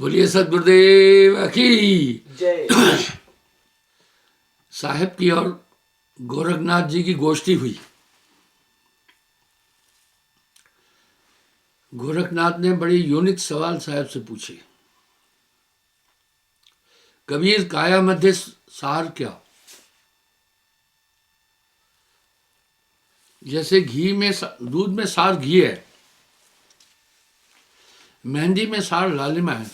बोलिए सदगुरुदेव की जय। साहेब की और गोरखनाथ जी की गोष्ठी हुई। गोरखनाथ ने बड़े यूनिक सवाल साहब से पूछे। कबीर, काया मध्य सार क्या? जैसे घी में दूध में सार घी है, मेहंदी में सार लालिमा है,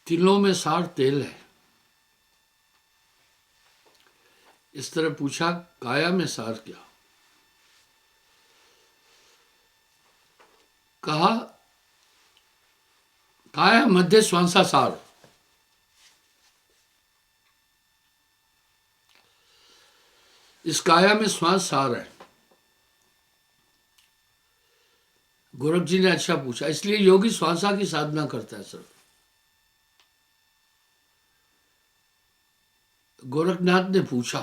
तिलों में सार तेल है। इस तरह पूछा, काया में सार क्या? कहा, काया मध्य स्वांसा सार। इस काया में श्वास सार है। गोरख जी ने अच्छा पूछा, इसलिए योगी श्वासा की साधना करता है सर। गोरखनाथ ने पूछा,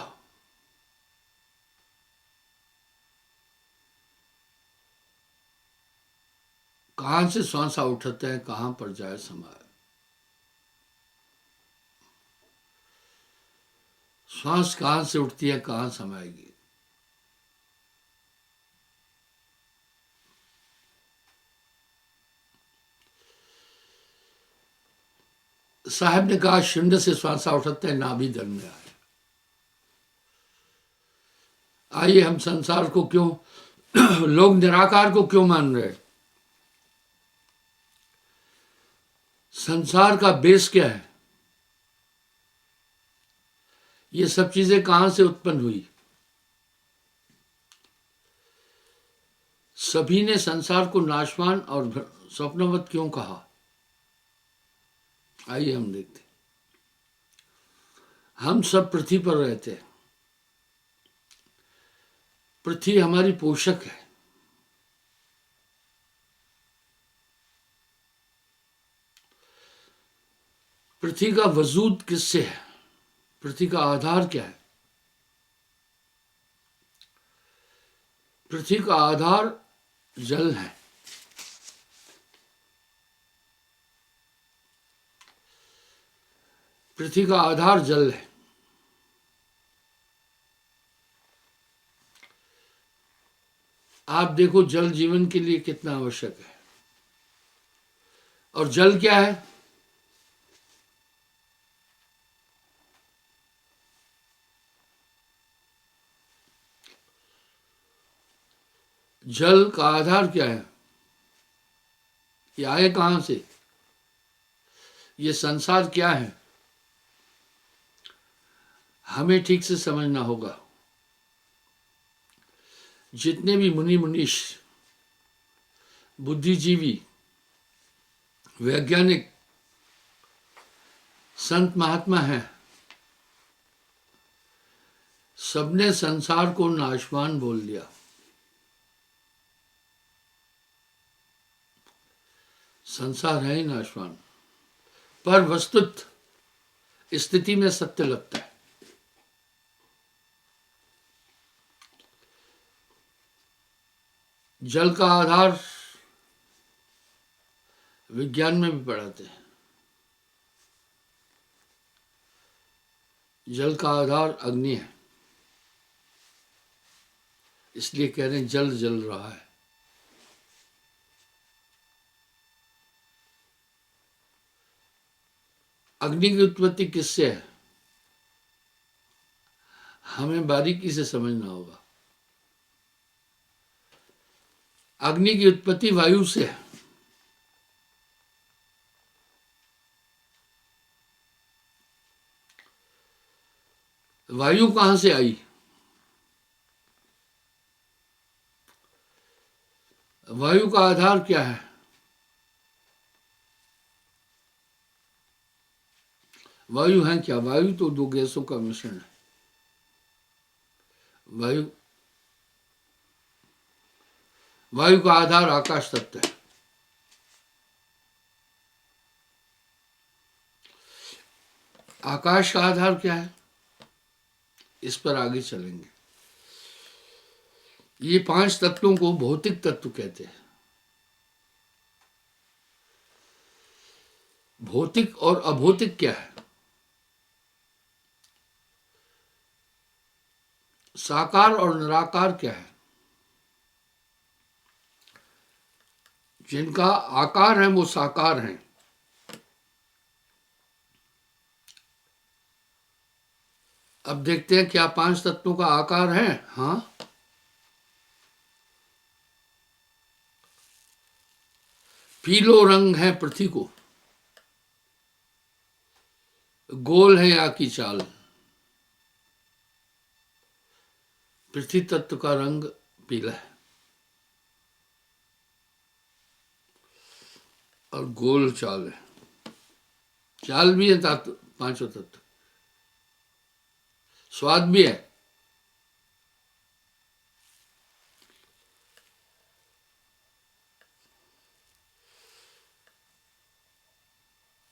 कहां से श्वासा उठते हैं, कहां पर जाए समाये? श्वास कहां से उठती है, कहां समाएगी? साहब ने कहा, शुंड से श्वासा उठते हैं, नाभि दल में आए। आइए, हम संसार को क्यों लोग निराकार को क्यों मान रहे? संसार का बेस क्या है? ये सब चीजें कहां से उत्पन्न हुई? सभी ने संसार को नाशवान और स्वप्नवत क्यों कहा? आइए हम देखते। हम सब पृथ्वी पर रहते हैं। पृथ्वी हमारी पोषक है। पृथ्वी का वजूद किससे है? पृथ्वी का आधार क्या है? पृथ्वी का आधार जल है। पृथ्वी का आधार जल है। आप देखो, जल जीवन के लिए कितना आवश्यक है। और जल क्या है? जल का आधार क्या है? ये आए कहां से? ये संसार क्या है? हमें ठीक से समझना होगा। जितने भी मुनि मुनीश, बुद्धिजीवी, वैज्ञानिक, संत महात्मा हैं, सबने संसार को नाशवान बोल दिया। संसार है ही नाशवान, पर वस्तुत स्थिति में सत्य लगता है। जल का आधार विज्ञान में भी पढ़ाते हैं। जल का आधार अग्नि है, इसलिए कह रहे हैं जल जल रहा है। अग्नि की उत्पत्ति किससे है? हमें बारीकी से समझना होगा। अग्नि की उत्पत्ति वायु से है। वायु कहां से आई? वायु का आधार क्या है? वायु है क्या? वायु तो दो गैसों का मिश्रण है। वायु वायु का आधार आकाश तत्व है। आकाश का आधार क्या है? इस पर आगे चलेंगे। ये 5 तत्वों को भौतिक तत्व कहते हैं। भौतिक और अभौतिक क्या है? साकार और निराकार क्या है? जिनका आकार है वो साकार हैं। अब देखते हैं क्या पांच तत्वों का आकार है। हाँ, पीलो रंग है पृथ्वी को, गोल है या की चाल। पृथ्वी तत्व का रंग पीला है और गोल चाल है। चाल भी है तत्व, पांचों तत्व। स्वाद भी है।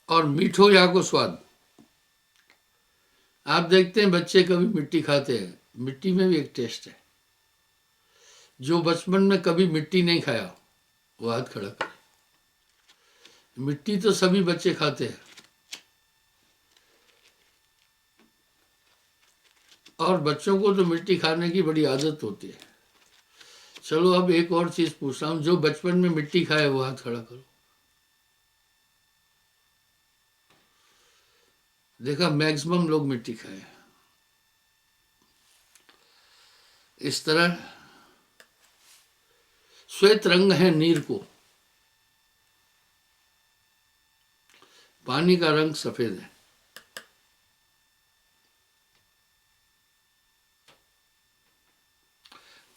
और मीठो या को स्वाद। आप देखते हैं बच्चे कभी मिट्टी खाते हैं, मिट्टी में भी एक टेस्ट है। जो बचपन में कभी मिट्टी नहीं खाया वो हाथ खड़ा करे। मिट्टी तो सभी बच्चे खाते हैं और बच्चों को तो मिट्टी खाने की बड़ी आदत होती है। चलो अब एक और चीज पूछ रहा हूं, जो बचपन में मिट्टी खाए वो हाथ खड़ा करो। देखा, मैक्सिमम लोग मिट्टी खाए। इस तरह श्वेत रंग है नीर को, पानी का रंग सफेद है।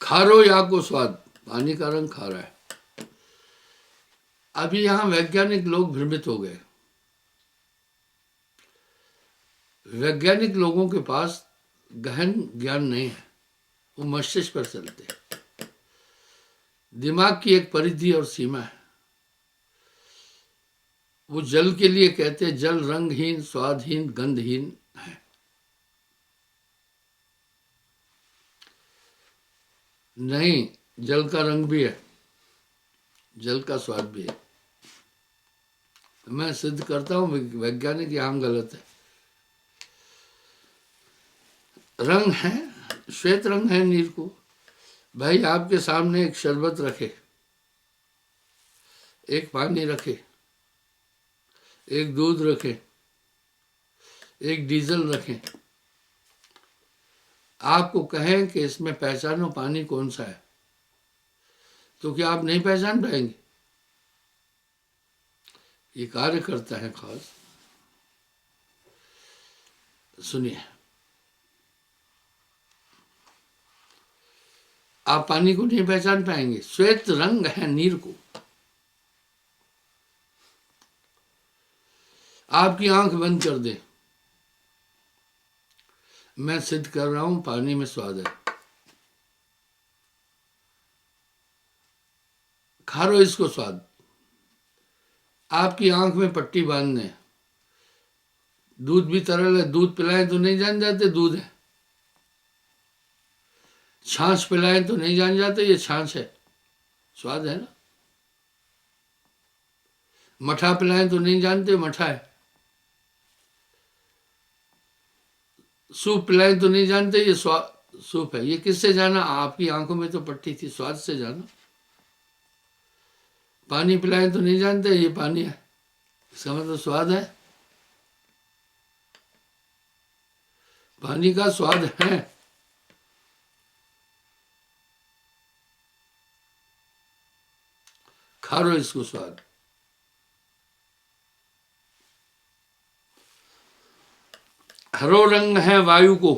खारो या को स्वाद, पानी का रंग खारा है। अभी यहां वैज्ञानिक लोग भ्रमित हो गए। वैज्ञानिक लोगों के पास गहन ज्ञान नहीं है, वो मस्तिष्क पर चलते हैं। दिमाग की एक परिधि और सीमा है। वो जल के लिए कहते हैं जल रंगहीन, स्वादहीन, गंधहीन है। नहीं, जल का रंग भी है, जल का स्वाद भी है। मैं सिद्ध करता हूं वैज्ञानिक यहां गलत है। रंग है, श्वेत रंग है नीर को। भाई आपके सामने एक शरबत रखे, एक पानी रखे, एक दूध रखे, एक डीजल रखें, आपको कहें कि इसमें पहचानो पानी कौन सा है, तो क्या आप नहीं पहचान पाएंगे? ये कार्य करता है खास। सुनिए, आप पानी को नहीं पहचान पाएंगे। श्वेत रंग है नीर को। आपकी आंख बंद कर दे, मैं सिद्ध कर रहा हूं पानी में स्वाद है। खारो इसको स्वाद। आपकी आंख में पट्टी बांधने, दूध भी तरल है, दूध पिलाएं तो नहीं जान जाते दूध है। छाछ पिलाएं तो नहीं जान जाते ये छाछ है, स्वाद है ना। मठा पिलाएं तो नहीं जानते मठा है। सूप पिलाएं तो नहीं जानते ये स्वाद सूप है। ये किससे जाना? आपकी आंखों में तो पट्टी थी, स्वाद से जाना। पानी पिलाएं तो नहीं जानते ये पानी है, इसका मतलब स्वाद है। पानी का स्वाद है। खारो इसको स्वाद। हरो रंग है वायु को,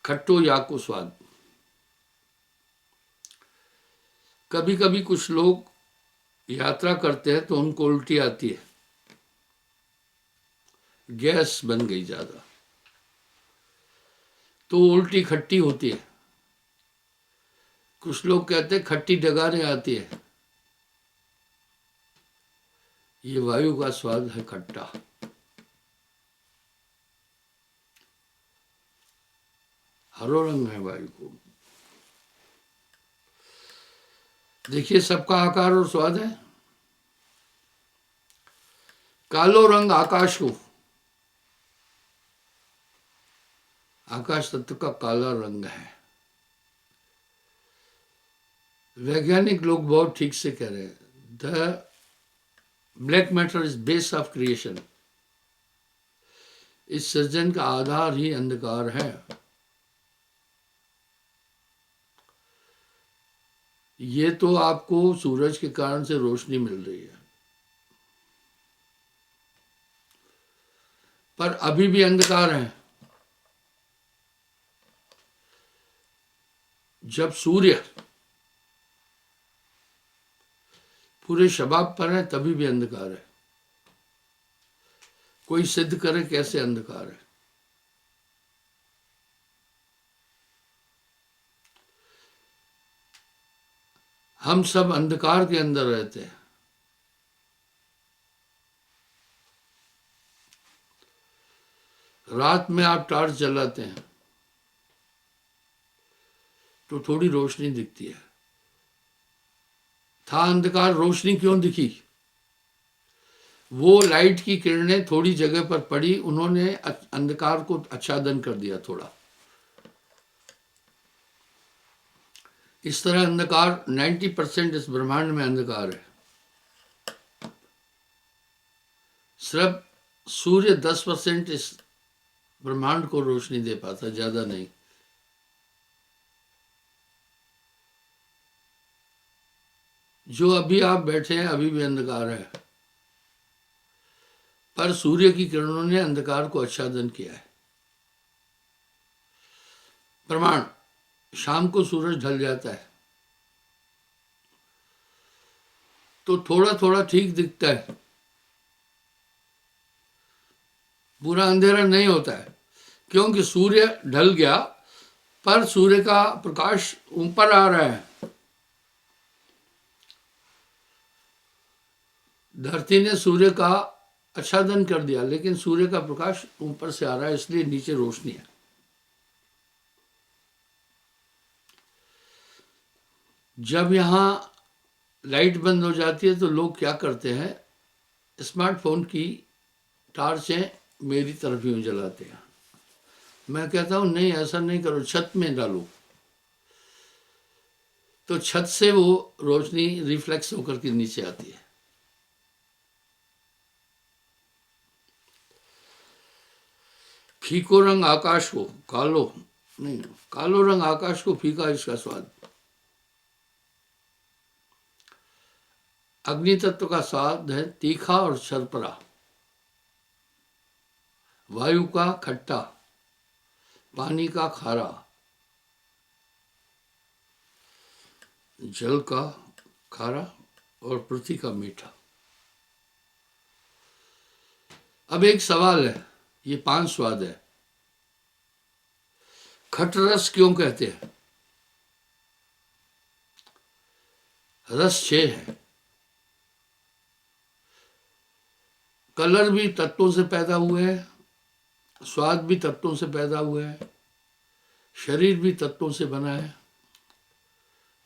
खट्टो या को स्वाद। कभी कभी कुछ लोग यात्रा करते हैं तो उनको उल्टी आती है, गैस बन गई ज्यादा, तो उल्टी खट्टी होती है। कुछ लोग कहते हैं खट्टी डगारें आती है, ये वायु का स्वाद है खट्टा। हरो रंग है वायु को। देखिए सबका आकार और स्वाद है। कालो रंग आकाश को, आकाश तत्व का काला रंग है। वैज्ञानिक लोग बहुत ठीक से कह रहे हैं, the black matter is base of creation. इस सृजन का आधार ही अंधकार है। ये तो आपको सूरज के कारण से रोशनी मिल रही है, पर अभी भी अंधकार है। जब सूर्य पूरे शबाब पर है तभी भी अंधकार है। कोई सिद्ध करे कैसे अंधकार है। हम सब अंधकार के अंदर रहते हैं। रात में आप टॉर्च जलाते हैं तो थोड़ी रोशनी दिखती है। था अंधकार, रोशनी क्यों दिखी? वो लाइट की किरणें थोड़ी जगह पर पड़ी, उन्होंने अंधकार को आच्छादन कर दिया थोड़ा। इस तरह अंधकार 90% इस ब्रह्मांड में अंधकार है। सिर्फ सूर्य 10% इस ब्रह्मांड को रोशनी दे पाता, ज्यादा नहीं। जो अभी आप बैठे हैं अभी भी अंधकार है, पर सूर्य की किरणों ने अंधकार को आच्छादन किया है। प्रमाण, शाम को सूरज ढल जाता है तो थोड़ा थोड़ा ठीक दिखता है, पूरा अंधेरा नहीं होता है, क्योंकि सूर्य ढल गया पर सूर्य का प्रकाश ऊपर आ रहा है। धरती ने सूर्य का आच्छादन कर दिया, लेकिन सूर्य का प्रकाश ऊपर से आ रहा है, इसलिए नीचे रोशनी है। जब यहां लाइट बंद हो जाती है तो लोग क्या करते हैं, स्मार्टफोन की टार्चें मेरी तरफ यूं जलाते हैं। मैं कहता हूं नहीं, ऐसा नहीं करो, छत में डालो, तो छत से वो रोशनी रिफ्लेक्स होकर के नीचे आती है। फीको रंग आकाश को, कालो नहीं, कालो रंग आकाश को फीका इसका स्वाद। अग्नि तत्व का स्वाद है तीखा और शर्करा, वायु का खट्टा, पानी का खारा, जल का खारा और पृथ्वी का मीठा। अब एक सवाल है, ये 5 स्वाद है, खट रस क्यों कहते हैं? रस 6 है। कलर भी तत्वों से पैदा हुए हैं, स्वाद भी तत्वों से पैदा हुए हैं, शरीर भी तत्वों से बना है,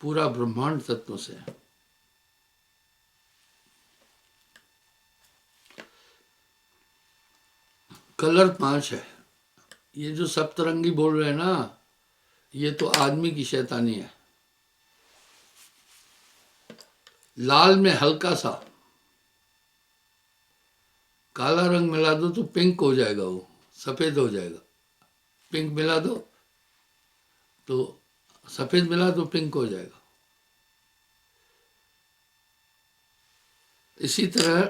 पूरा ब्रह्मांड तत्वों से है। कलर 5 है। ये जो सप्तरंगी बोल रहे हैं ना, ये तो आदमी की शैतानी है। लाल में हल्का सा काला रंग मिला दो तो पिंक हो जाएगा, वो सफेद हो जाएगा। पिंक मिला दो तो सफेद मिला तो पिंक हो जाएगा। इसी तरह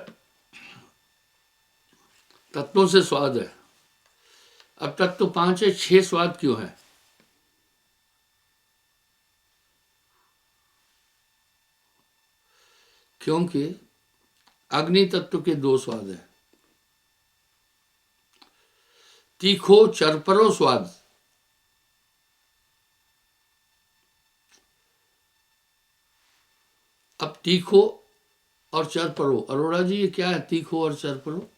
तत्वों से स्वाद है। अब तत्व 5 है, 6 स्वाद क्यों है? क्योंकि अग्नि तत्व के 2 स्वाद है, तीखो चरपरो स्वाद। अब तीखो और चरपरो, अरोड़ा जी ये क्या है तीखो और चरपरो?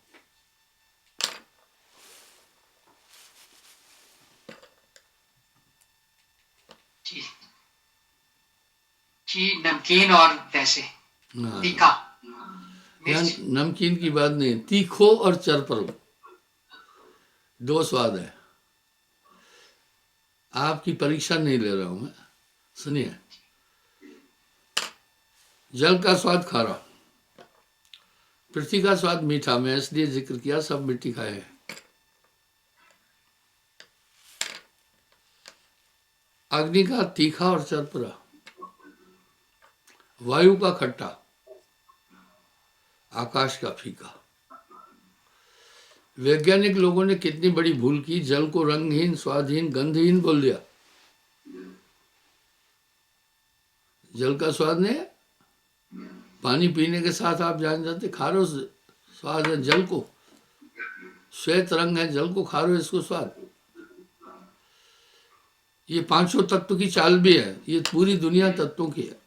जी नमकीन और वैसे हाँ, तीखा यहाँ मिर्च। नमकीन की बात नहीं, तीखो और चरपरो दो स्वाद है। आपकी परीक्षा नहीं ले रहा हूं मैं, सुनिए। जल का स्वाद खारा, पृथ्वी का स्वाद मीठा, मैं इसलिए जिक्र किया, सब मिट्टी खाए हैं। अग्नि का तीखा और चरपरा, वायु का खट्टा, आकाश का फीका। वैज्ञानिक लोगों ने कितनी बड़ी भूल की, जल को रंगहीन, स्वादहीन, गंधहीन बोल दिया। जल का स्वाद नहीं है, पानी पीने के साथ आप जान जाते, खारो स्वाद है जल को, श्वेत रंग है जल को, खारो इसको स्वाद। ये पांचों तत्व की चाल भी है, ये पूरी दुनिया तत्वों की है।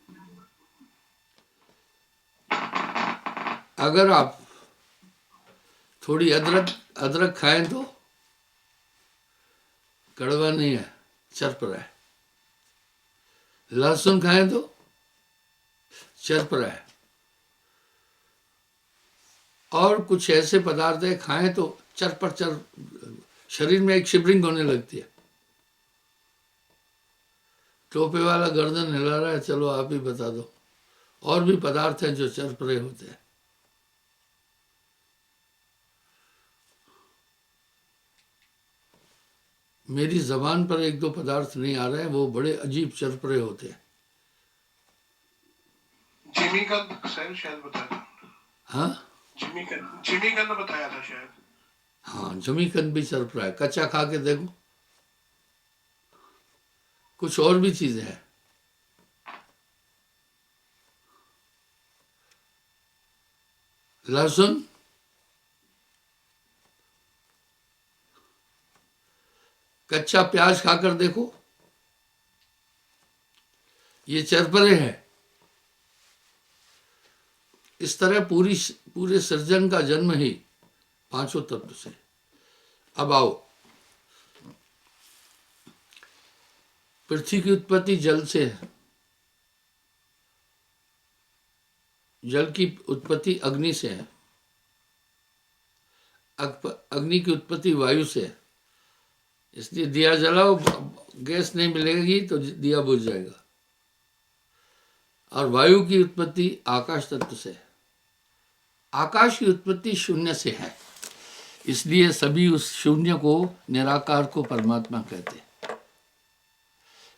अगर आप थोड़ी अदरक अदरक खाएं तो कड़वा नहीं है, चरपरा है। लहसुन खाएं तो चरपरा है। और कुछ ऐसे पदार्थ है खाएं तो चरपर चर, शरीर में एक शिवरिंग होने लगती है। टोपे वाला गर्दन हिला रहा है, चलो आप ही बता दो। और भी पदार्थ हैं जो चरपरे होते हैं। मेरी जबान पर एक दो पदार्थ नहीं आ रहे हैं, वो बड़े अजीब चरपरे होते हैं। जिमीकंद सर शायद बताया था। हाँ जिमीकंद बताया था शायद। हाँ, जमीकंद भी चरपरा है, कच्चा खा के देखो। कुछ और भी चीजें हैं। लहसुन, कच्चा प्याज खाकर देखो, ये चरपरे हैं। इस तरह पूरे सृजन का जन्म ही पांचों तत्व से। अब आओ, पृथ्वी की उत्पत्ति जल से है, जल की उत्पत्ति अग्नि से है, अग्नि की उत्पत्ति वायु से है। इसलिए दिया जलाओ, गैस नहीं मिलेगी तो दिया बुझ जाएगा। और वायु की उत्पत्ति आकाश तत्व से है। आकाश की उत्पत्ति शून्य से है, इसलिए सभी उस शून्य को, निराकार को परमात्मा कहते हैं।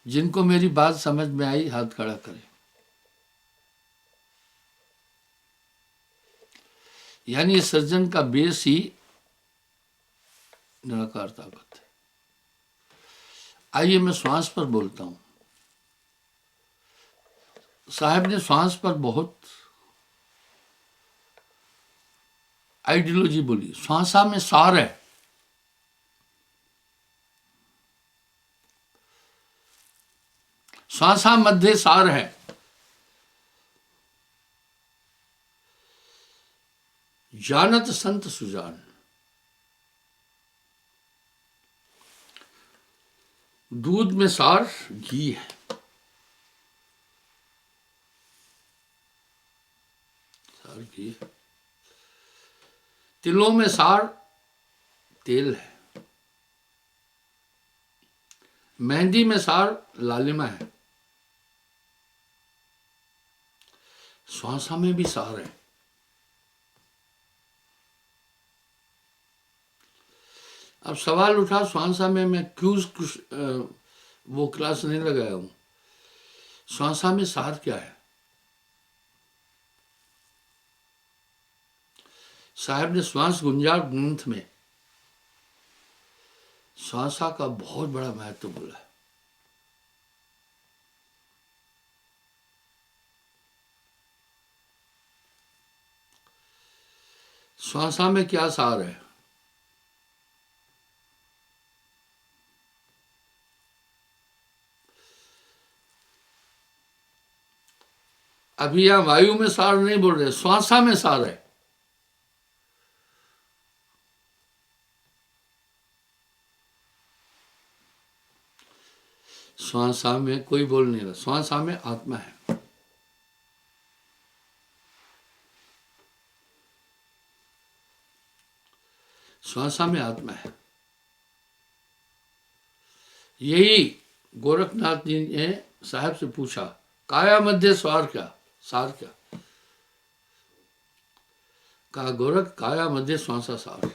जिनको मेरी बात समझ में आई हाथ खड़ा करें। यानी सृजन का बेस ही निराकार ताकत है। आइए मैं श्वास पर बोलता हूं। साहब ने श्वास पर बहुत आइडियोलॉजी बोली। श्वासा में सार है। श्वासा मध्य सार है। जानत संत सुजान। दूध में सार घी है। सार घी है। तिलों में सार तेल है। मेहंदी में सार लालिमा है। श्वासा में भी सार है। अब सवाल उठा, श्वासा में मैं क्यों वो क्लास नहीं लगाया हूं। श्वासा में सार क्या है? साहब ने श्वास गुंजार ग्रंथ में श्वासा का बहुत बड़ा महत्व बोला है। श्वासा में क्या सार है? अभी यहां वायु में सार नहीं बोल रहे, श्वासा में सार है। श्वासा में कोई बोल नहीं रहा। श्वासा में आत्मा है। श्वासा में आत्मा है। यही गोरखनाथ जी ने साहब से पूछा, काया मध्य सार क्या, सार क्या? कहा, गोरख काया मध्य श्वासा सार।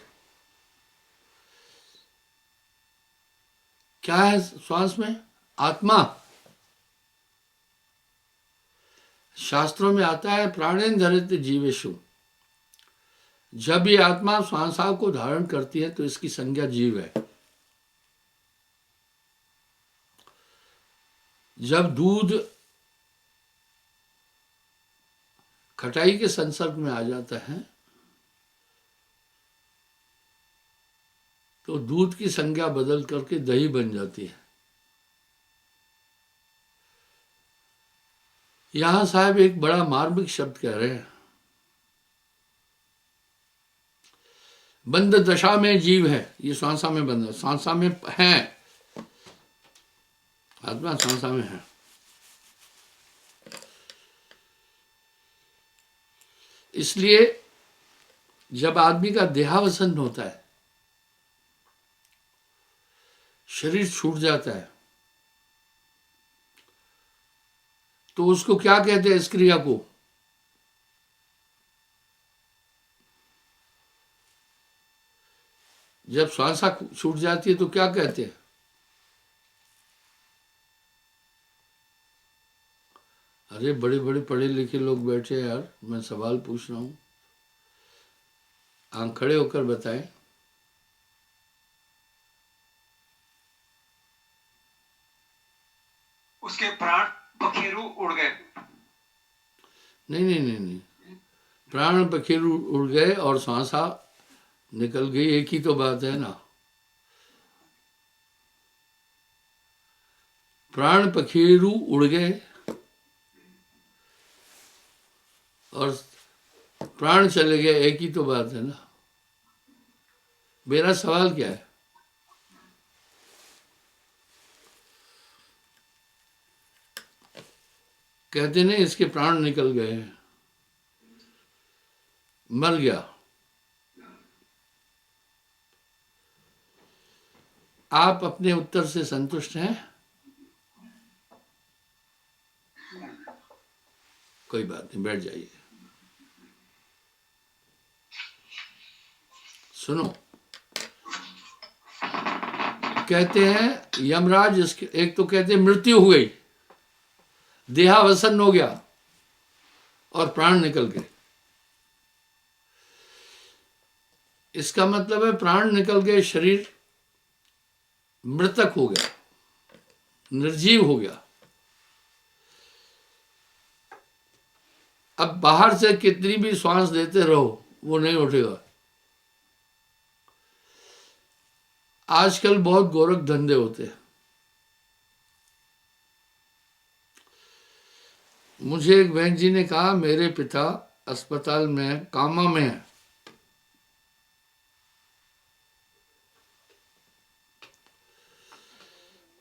क्या है श्वास में? आत्मा। शास्त्रों में आता है, प्राणेन धरित जीवेशु। जब ये आत्मा श्वासा को धारण करती है तो इसकी संज्ञा जीव है। जब दूध खटाई के संसर्ग में आ जाता है तो दूध की संज्ञा बदल करके दही बन जाती है। यहां साहब एक बड़ा मार्मिक शब्द कह रहे हैं, बंद दशा में जीव है। ये श्वासा में बंद है, श्वासा में है, आत्मा श्वासा में है। इसलिए जब आदमी का देहावसान होता है, शरीर छूट जाता है, तो उसको क्या कहते हैं? इस क्रिया को जब श्वासा छूट जाती है तो क्या कहते हैं? अरे बड़े बड़े पढ़े लिखे लोग बैठे हैं यार, मैं सवाल पूछ रहा हूं, आंख खड़े होकर बताएं। उसके प्राण पखेरु उड़ गए। नहीं नहीं नहीं नहीं, प्राण पखेरु उड़ गए और श्वासा निकल गई, एक ही तो बात है ना। प्राण पखेरु उड़ गए और प्राण चले गए, एक ही तो बात है ना। मेरा सवाल क्या है? कहते नहीं इसके प्राण निकल गए, मर गया। आप अपने उत्तर से संतुष्ट हैं? कोई बात नहीं, बैठ जाइए। सुनो, कहते हैं यमराज, इसके एक तो कहते हैं मृत्यु हो गई, देहावसान हो गया और प्राण निकल गए। इसका मतलब है प्राण निकल गए, शरीर मृतक हो गया, निर्जीव हो गया। अब बाहर से कितनी भी श्वास देते रहो वो नहीं उठेगा। आजकल बहुत गोरख धंधे होते हैं। मुझे एक बहन जी ने कहा, मेरे पिता अस्पताल में कामा में है,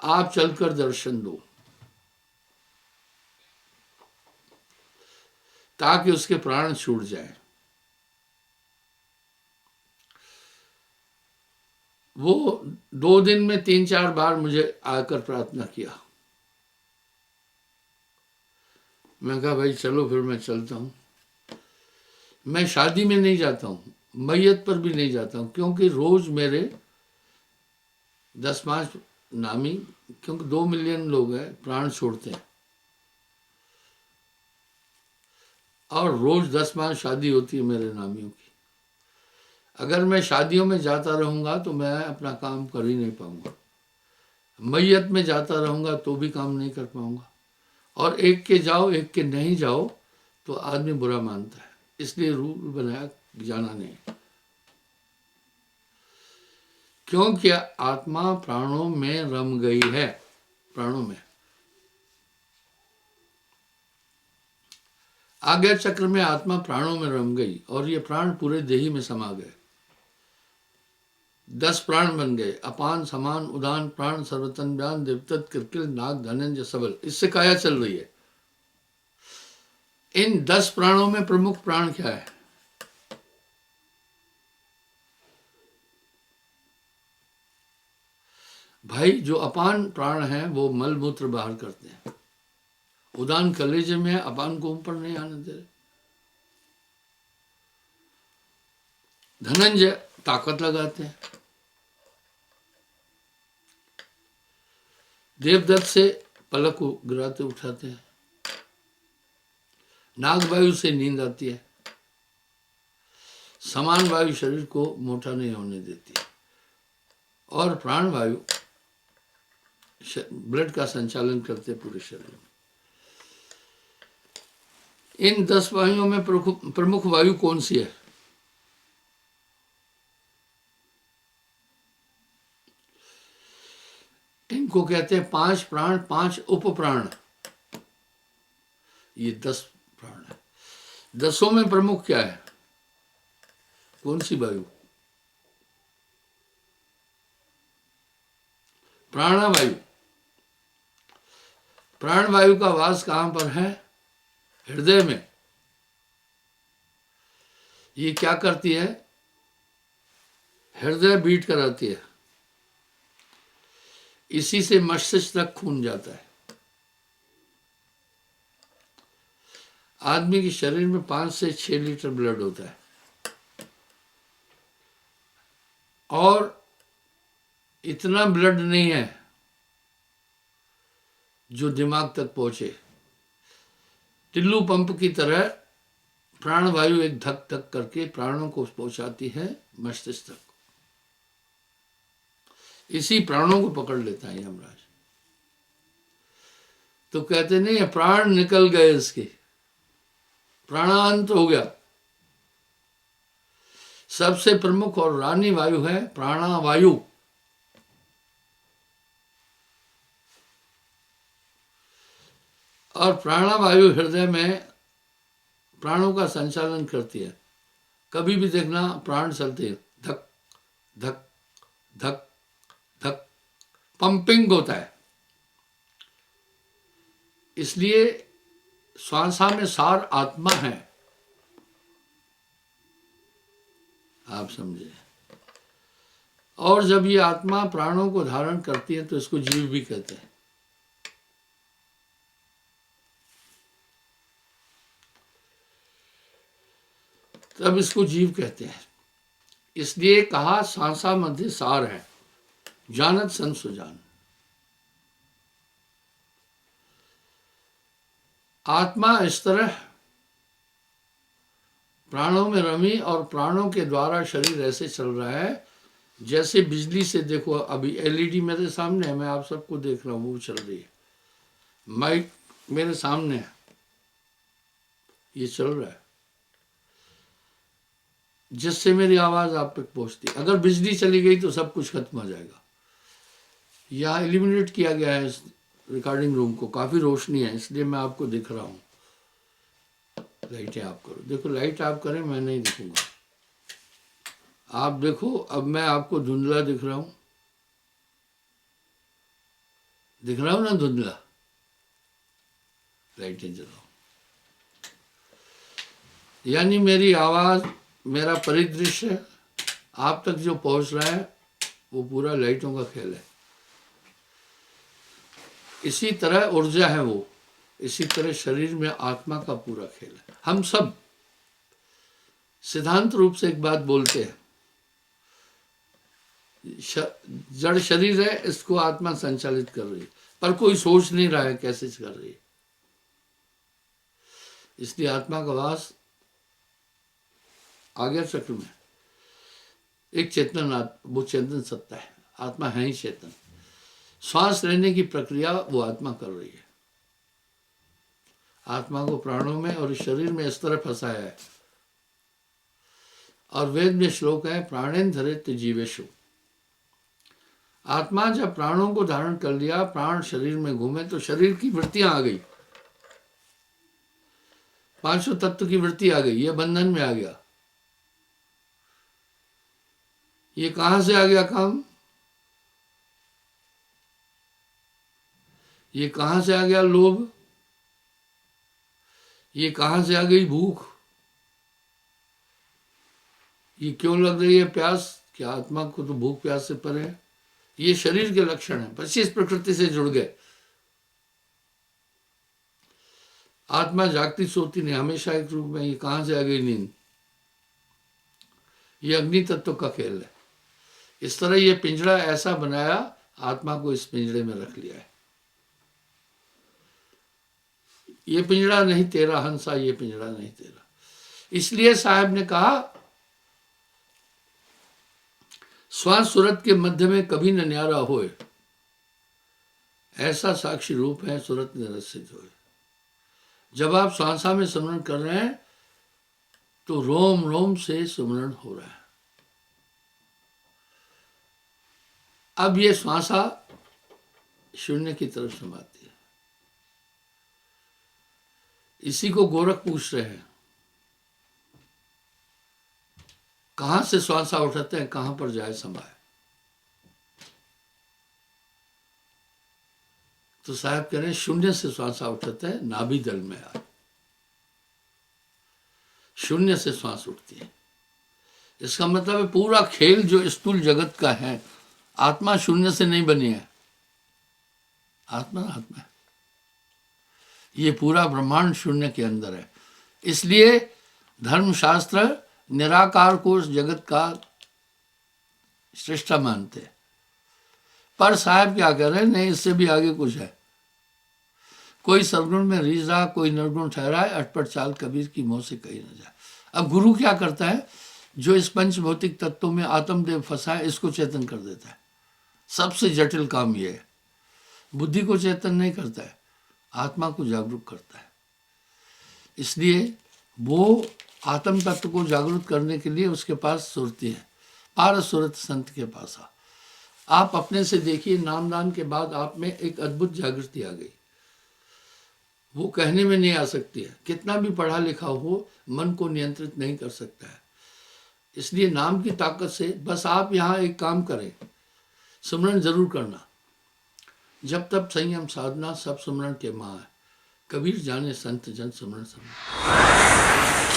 आप चलकर दर्शन दो ताकि उसके प्राण छूट जाए। वो 2 दिन में 3-4 बार मुझे आकर प्रार्थना किया। मैं कहा भाई चलो, फिर मैं चलता हूँ। मैं शादी में नहीं जाता हूँ, मैयत पर भी नहीं जाता हूँ, क्योंकि रोज मेरे 10-5 नामी, क्योंकि 2 मिलियन लोग हैं, प्राण छोड़ते हैं और रोज 10-5 शादी होती है मेरे नामियों की। अगर मैं शादियों में जाता रहूंगा तो मैं अपना काम कर ही नहीं पाऊंगा, मैयत में जाता रहूंगा तो भी काम नहीं कर पाऊंगा। और एक के जाओ एक के नहीं जाओ तो आदमी बुरा मानता है, इसलिए रूल बनाया जाना नहीं। क्योंकि आत्मा प्राणों में रम गई है, प्राणों में। आज्ञा चक्र में आत्मा प्राणों में रम गई और ये प्राण पूरे देही में समा गए। 10 प्राण बन गए, अपान समान उदान प्राण सर्वतन व्यान देवतत कृकिल नाग धनंजय सबल। इससे काया चल रही है। इन 10 प्राणों में प्रमुख प्राण क्या है? भाई जो अपान प्राण है वो मल मूत्र बाहर करते हैं, उदान कलेजे में अपान को ऊपर नहीं आने दे रहे। धनंजय ताकत लगाते हैं, देवदत्त से पलक को गिराते उठाते हैं, नाग वायु से नींद आती है, समान वायु शरीर को मोटा नहीं होने देती है, और प्राण वायु ब्लड का संचालन करते पूरे शरीर में। इन 10 वायुओं में प्रमुख वायु कौन सी है? इनको कहते हैं 5 प्राण, 5 उपप्राण। ये 10 प्राण है। 10 में प्रमुख क्या है? कौन सी वायु? प्राणवायु। प्राणवायु का वास कहां पर है? हृदय में। ये क्या करती है? हृदय बीट कराती है, इसी से मस्तिष्क तक खून जाता है। आदमी के शरीर में 5 से 6 लीटर ब्लड होता है, और इतना ब्लड नहीं है जो दिमाग तक पहुंचे। टिल्लू पंप की तरह प्राणवायु एक धक धक करके प्राणों को पहुंचाती है मस्तिष्क तक। इसी प्राणों को पकड़ लेता है यमराज। तो कहते नहीं है प्राण निकल गए इसके, प्राणांत हो गया। सबसे प्रमुख और रानी वायु है प्राणवायु। और प्राणवायु हृदय में प्राणों का संचालन करती है। कभी भी देखना प्राण चलते हैं, धक धक धक धक, पंपिंग होता है। इसलिए श्वासा में सार आत्मा है, आप समझे। और जब ये आत्मा प्राणों को धारण करती है तो इसको जीव भी कहते हैं। तब इसको जीव कहते हैं। इसलिए कहा सांसा मध्य सार है, जानत सन सुजान। आत्मा इस तरह प्राणों में रमी और प्राणों के द्वारा शरीर ऐसे चल रहा है जैसे बिजली से। देखो अभी एलईडी मेरे सामने है, मैं आप सबको देख रहा हूँ, वो चल रही है। माइक मेरे सामने है, ये चल रहा है, जिससे मेरी आवाज आप तक पहुंचती है। अगर बिजली चली गई तो सब कुछ खत्म हो जाएगा। यहाँ एलिमिनेट किया गया है इस रिकॉर्डिंग रूम को, काफी रोशनी है इसलिए मैं आपको दिख रहा हूँ। लाइटें आप करो, देखो लाइट आप करें, मैं नहीं दिखूंगा। आप देखो, अब मैं आपको धुंधला दिख रहा हूँ, दिख रहा हूँ ना धुंधला। लाइटें जलाओ, यानी मेरी आवाज, मेरा परिदृश्य आप तक जो पहुंच रहा है वो पूरा लाइटों का खेल है। इसी तरह ऊर्जा है वो, इसी तरह शरीर में आत्मा का पूरा खेल है। हम सब सिद्धांत रूप से एक बात बोलते हैं, जड़ शरीर है, इसको आत्मा संचालित कर रही है, पर कोई सोच नहीं रहा है कैसे कर रही है। इसलिए आत्मा का वास आज्ञा चक्र में एक चेतन, वो चेतन सत्ता है। आत्मा है ही चेतन। श्वास लेने की प्रक्रिया वो आत्मा कर रही है। आत्मा को प्राणों में और शरीर में इस तरह फंसाया है। और वेद में श्लोक है, प्राणेन धरेत जीवेषु। आत्मा जब प्राणों को धारण कर लिया, प्राण शरीर में घूमे तो शरीर की वृत्तियां आ गई, पांचों तत्व की वृत्ति आ गई, ये बंधन में आ गया। ये कहां से आ गया काम? ये कहां से आ गया लोभ? ये कहां से आ गई भूख? ये क्यों लग रही है प्यास? क्या आत्मा को तो भूख प्यास से परे है? ये शरीर के लक्षण है, 25 प्रकृति से जुड़ गए। आत्मा जागती सोती नहीं, हमेशा एक रूप में। ये कहां से आ गई नींद? ये अग्नि तत्व का खेल है। इस तरह ये पिंजरा ऐसा बनाया, आत्मा को इस पिंजरे में रख लिया है। ये पिंजरा नहीं तेरा हंसा, ये पिंजरा नहीं तेरा। इसलिए साहब ने कहा, श्वास सुरत के मध्य में कभी न न्यारा होए, ऐसा साक्षी रूप है सुरत निरसित होए। जब आप श्वासा में सुमरण कर रहे हैं तो रोम रोम से सुमरण हो रहा है। अब ये श्वासा शून्य की तरफ समाती है। इसी को गोरख पूछ रहे हैं, कहां से श्वासा उठाते हैं, कहां पर जाए समाए? तो साहब कह रहे हैं शून्य से श्वासा उठाते हैं, नाभि दल में आए। शून्य से श्वास उठती है। इसका मतलब है पूरा खेल जो स्थूल जगत का है, आत्मा शून्य से नहीं बनी है। आत्मा आत्मा है। ये पूरा ब्रह्मांड शून्य के अंदर है। इसलिए धर्मशास्त्र निराकार को उस जगत का श्रेष्ठ मानते हैं। पर साहब क्या कह रहे हैं, नहीं, इससे भी आगे कुछ है। कोई सदगुण में रीझ रहा, कोई निर्गुण ठहराए, अटपट चाल कबीर की मुंह से कही न जाए। अब गुरु क्या करता है, जो इस पंच भौतिक तत्वों में आत्मदेव फंसा है, इसको चेतन कर देता है। सबसे जटिल काम यह है। बुद्धि को चेतन नहीं करता है, आत्मा को जागरूक करता है। इसलिए वो आत्म तत्व को जागरूक करने के लिए उसके पास सुरती है। पार सुरत संत के पास आप अपने से देखिए, नामदान के बाद आप में एक अद्भुत जागृति आ गई। वो कहने में नहीं आ सकती है। कितना भी पढ़ा लिखा हो, मन को नियंत्रित नहीं कर सकता है। इसलिए नाम की ताकत से बस आप यहाँ एक काम करें, सुमरण जरूर करना। जब तब संयम साधना, सब सुमरण के माँ है। कबीर जाने संत जन सुमरण समझ।